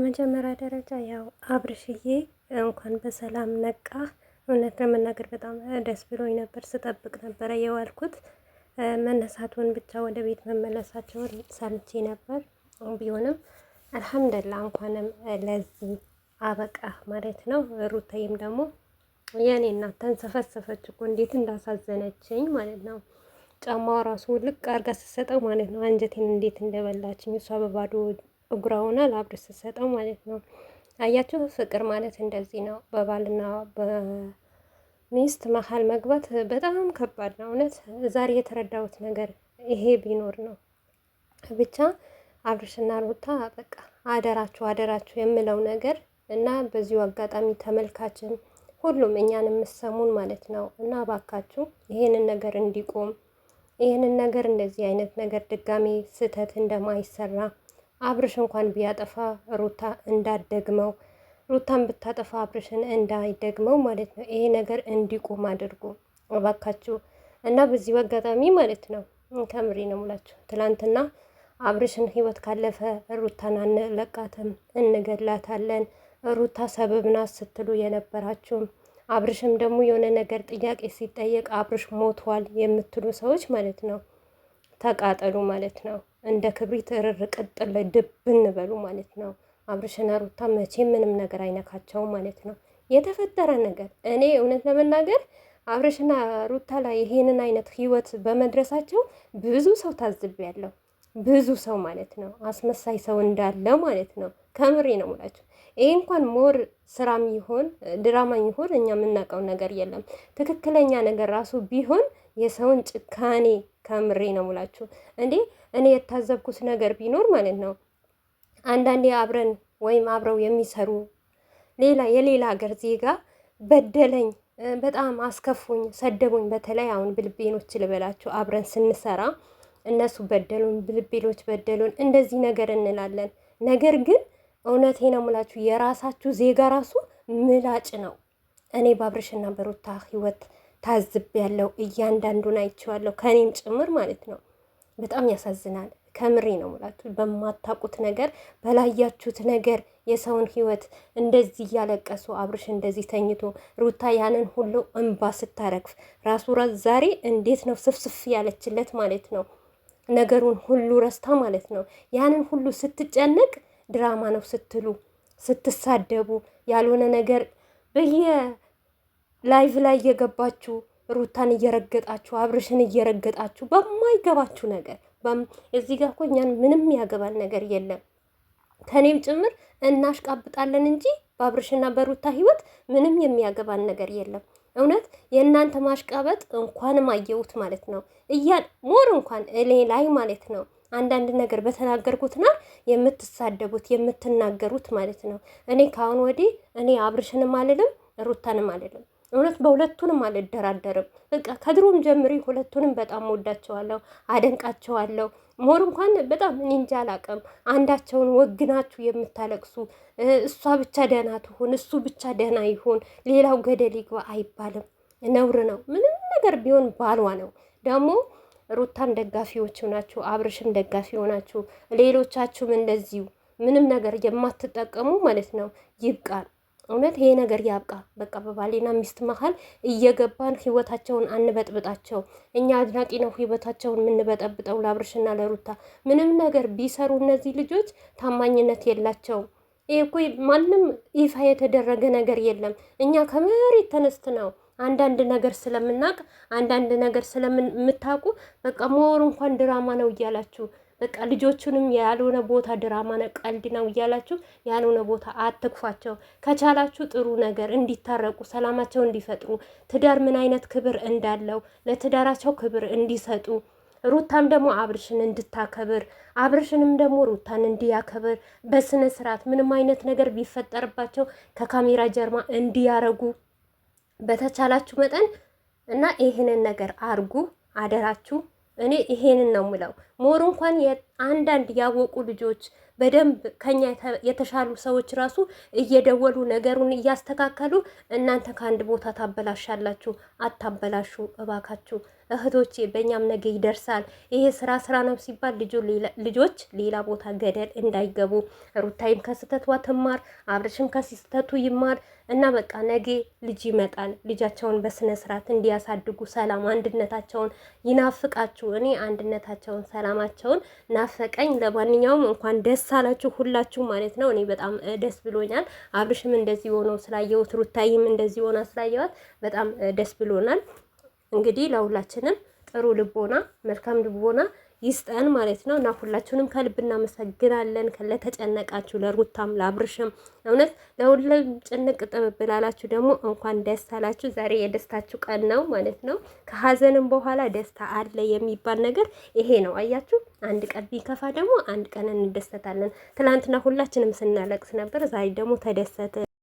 በመጀመሪያ ደረጃ ያው አብርሽዬ እንኳን በሰላም ነቃ። እውነት ለመናገር በጣም ደስ ብሎኝ ነበር፣ ስጠብቅ ነበረ የዋልኩት። መነሳቱን ብቻ ወደ ቤት መመለሳቸውን ሰምቼ ነበር። ቢሆንም አልሐምዱሊላህ እንኳንም ለዚህ አበቃ ማለት ነው። ሩታዬም ደግሞ የእኔ እናት ተንሰፈሰፈች እኮ እንዴት እንዳሳዘነችኝ ማለት ነው። ጫማዋ ራሱ ልቅ አርጋ ስትሰጠው ማለት ነው አንጀቴን እንዴት እንደበላችኝ እሷ በባዶ እግሯ ሆና ለአብርሽ ስትሰጠው ማለት ነው። አያችሁ ፍቅር ማለት እንደዚህ ነው። በባልና በሚስት መሀል መግባት በጣም ከባድ ነው። እውነት ዛሬ የተረዳሁት ነገር ይሄ ቢኖር ነው። ብቻ አብርሽና ሩታ በቃ አደራችሁ አደራችሁ የምለው ነገር እና በዚሁ አጋጣሚ ተመልካችን ሁሉም እኛን የምሰሙን ማለት ነው እና እባካችሁ ይሄንን ነገር እንዲቆም ይህንን ነገር እንደዚህ አይነት ነገር ድጋሜ ስህተት እንደማይሰራ አብርሽ እንኳን ቢያጠፋ ሩታ እንዳደግመው ሩታን ብታጠፋ አብርሽን እንዳይደግመው ማለት ነው። ይሄ ነገር እንዲቆም አድርጉ እባካችሁ እና በዚህ አጋጣሚ ማለት ነው ከምሬ ነው ሙላችሁ። ትላንትና አብርሽን ህይወት ካለፈ ሩታን አንለቃትም እንገላታለን፣ ሩታ ሰበብ ናት ስትሉ የነበራችሁም አብርሽም ደግሞ የሆነ ነገር ጥያቄ ሲጠየቅ አብርሽ ሞቷል የምትሉ ሰዎች ማለት ነው ተቃጠሉ ማለት ነው። እንደ ክብሪት እርር ቅጥል ድብን በሉ ማለት ነው። አብርሽና ሩታ መቼ ምንም ነገር አይነካቸውም ማለት ነው። የተፈጠረ ነገር እኔ እውነት ለመናገር አብርሽና ሩታ ላይ ይሄንን አይነት ህይወት በመድረሳቸው ብዙ ሰው ታዝቤያለሁ። ብዙ ሰው ማለት ነው አስመሳይ ሰው እንዳለ ማለት ነው። ከምሬ ነው ሙላቸው። ይሄ እንኳን ሞር ስራም ይሆን ድራማ ይሆን እኛ የምናውቀው ነገር የለም። ትክክለኛ ነገር ራሱ ቢሆን የሰውን ጭካኔ ከምሬ ነው ሙላችሁ። እንዴ እኔ የታዘብኩት ነገር ቢኖር ማለት ነው አንዳንዴ አብረን ወይም አብረው የሚሰሩ የሌላ ሀገር ዜጋ በደለኝ፣ በጣም አስከፉኝ፣ ሰደቡኝ። በተለይ አሁን ብልቤኖች ልበላችሁ አብረን ስንሰራ እነሱ በደሉን፣ ብልቤሎች በደሉን፣ እንደዚህ ነገር እንላለን። ነገር ግን እውነቴ ነው ሙላችሁ የራሳችሁ ዜጋ ራሱ ምላጭ ነው። እኔ በአብርሽና በሩታ ህይወት ታዝቤያለሁ። እያንዳንዱን አይቼዋለሁ ከእኔም ጭምር ማለት ነው። በጣም ያሳዝናል። ከምሬ ነው ሙላችሁ። በማታውቁት ነገር በላያችሁት ነገር የሰውን ህይወት እንደዚህ እያለቀሱ አብርሽ እንደዚህ ተኝቶ ሩታ ያንን ሁሉ እንባ ስታረግፍ ራሱ ዛሬ እንዴት ነው ስፍስፍ ያለችለት ማለት ነው። ነገሩን ሁሉ ረስታ ማለት ነው። ያንን ሁሉ ስትጨነቅ ድራማ ነው ስትሉ ስትሳደቡ ያልሆነ ነገር ላይቭ ላይ እየገባችሁ ሩታን እየረገጣችሁ አብርሽን እየረገጣችሁ በማይገባችሁ ነገር እዚህ ጋር እኮ እኛን ምንም ያገባል ነገር የለም። ከኔም ጭምር እናሽቃብጣለን እንጂ በአብርሽና በሩታ ህይወት ምንም የሚያገባን ነገር የለም። እውነት የእናንተ ማሽቃበጥ እንኳንም አየሁት ማለት ነው። ሞር እንኳን እኔ ላይ ማለት ነው አንዳንድ ነገር በተናገርኩትና የምትሳደቡት የምትናገሩት ማለት ነው። እኔ ከአሁን ወዲህ እኔ አብርሽንም አልልም ሩታንም አልልም። እውነት በሁለቱንም አልደራደርም። በቃ ከድሮም ጀምሬ ሁለቱንም በጣም ወዳቸዋለሁ፣ አደንቃቸዋለሁ። ሞር እንኳን በጣም እንጃ አላቅም። አንዳቸውን ወግናችሁ የምታለቅሱ እሷ ብቻ ደህና ትሁን፣ እሱ ብቻ ደህና ይሁን፣ ሌላው ገደል ይግባ አይባልም። ነውር ነው። ምንም ነገር ቢሆን ባሏ ነው። ደግሞ ሩታም ደጋፊዎች ሆናችሁ አብርሽም ደጋፊ ሆናችሁ ሌሎቻችሁም እንደዚሁ ምንም ነገር የማትጠቀሙ ማለት ነው ይብቃል። እውነት ይሄ ነገር ያብቃ። በቃ በባሌና ሚስት መሀል እየገባን ህይወታቸውን አንበጥብጣቸው። እኛ አድናቂ ነው ህይወታቸውን የምንበጠብጠው ለአብርሽና ለሩታ። ምንም ነገር ቢሰሩ እነዚህ ልጆች ታማኝነት የላቸውም። ይሄ እኮ ማንም ይፋ የተደረገ ነገር የለም። እኛ ከመሬት ተነስት ነው አንዳንድ ነገር ስለምናውቅ አንዳንድ ነገር ስለምታውቁ በቃ ሞር እንኳን ድራማ ነው እያላችሁ በቃ ልጆቹንም ያልሆነ ቦታ ድራማ ነው ቀልድ ነው እያላችሁ ያልሆነ ቦታ አትግፏቸው። ከቻላችሁ ጥሩ ነገር እንዲታረቁ ሰላማቸው እንዲፈጥሩ ትዳር ምን አይነት ክብር እንዳለው ለትዳራቸው ክብር እንዲሰጡ ሩታም ደግሞ አብርሽን እንድታከብር አብርሽንም ደግሞ ሩታን እንዲያከብር በስነ ስርዓት ምንም አይነት ነገር ቢፈጠርባቸው ከካሜራ ጀርባ እንዲያረጉ በተቻላችሁ መጠን እና ይህንን ነገር አርጉ አደራችሁ። እኔ ይሄንን ነው ምለው። ሞር እንኳን አንዳንድ ያወቁ ልጆች በደንብ ከኛ የተሻሉ ሰዎች ራሱ እየደወሉ ነገሩን እያስተካከሉ እናንተ ከአንድ ቦታ ታበላሻላችሁ። አታበላሹ እባካችሁ። እህቶቼ በእኛም ነገ ይደርሳል። ይሄ ስራ ነው ሲባል ልጆች ሌላ ቦታ ገደል እንዳይገቡ ሩታይም ከስተቷ ትማር፣ አብርሽም ከስተቱ ይማር እና በቃ ነገ ልጅ ይመጣል። ልጃቸውን በስነ ስርዓት እንዲያሳድጉ ሰላም አንድነታቸውን ይናፍቃችሁ። እኔ አንድነታቸውን ሰላማቸውን ናፈቀኝ። ለማንኛውም እንኳን ደስ አላችሁ ሁላችሁ ማለት ነው። እኔ በጣም ደስ ብሎኛል። አብርሽም እንደዚህ ሆኖ ስላየሁት፣ ሩታይም እንደዚህ ሆና ስላየዋት በጣም ደስ ብሎናል። እንግዲህ ለሁላችንም ጥሩ ልቦና መልካም ልቦና ይስጠን ማለት ነው። እና ሁላችሁንም ከልብ እናመሰግናለን። ለተጨነቃችሁ ለሩታም ለአብርሽም እውነት ለሁሉም ጭንቅ ጥብብ ላላችሁ ደግሞ እንኳን ደስ አላችሁ። ዛሬ የደስታችሁ ቀን ነው ማለት ነው። ከሀዘንም በኋላ ደስታ አለ የሚባል ነገር ይሄ ነው። አያችሁ፣ አንድ ቀን ቢከፋ ደግሞ አንድ ቀን እንደሰታለን። ትናንትና ሁላችንም ስናለቅስ ነበር፣ ዛሬ ደግሞ ተደሰተ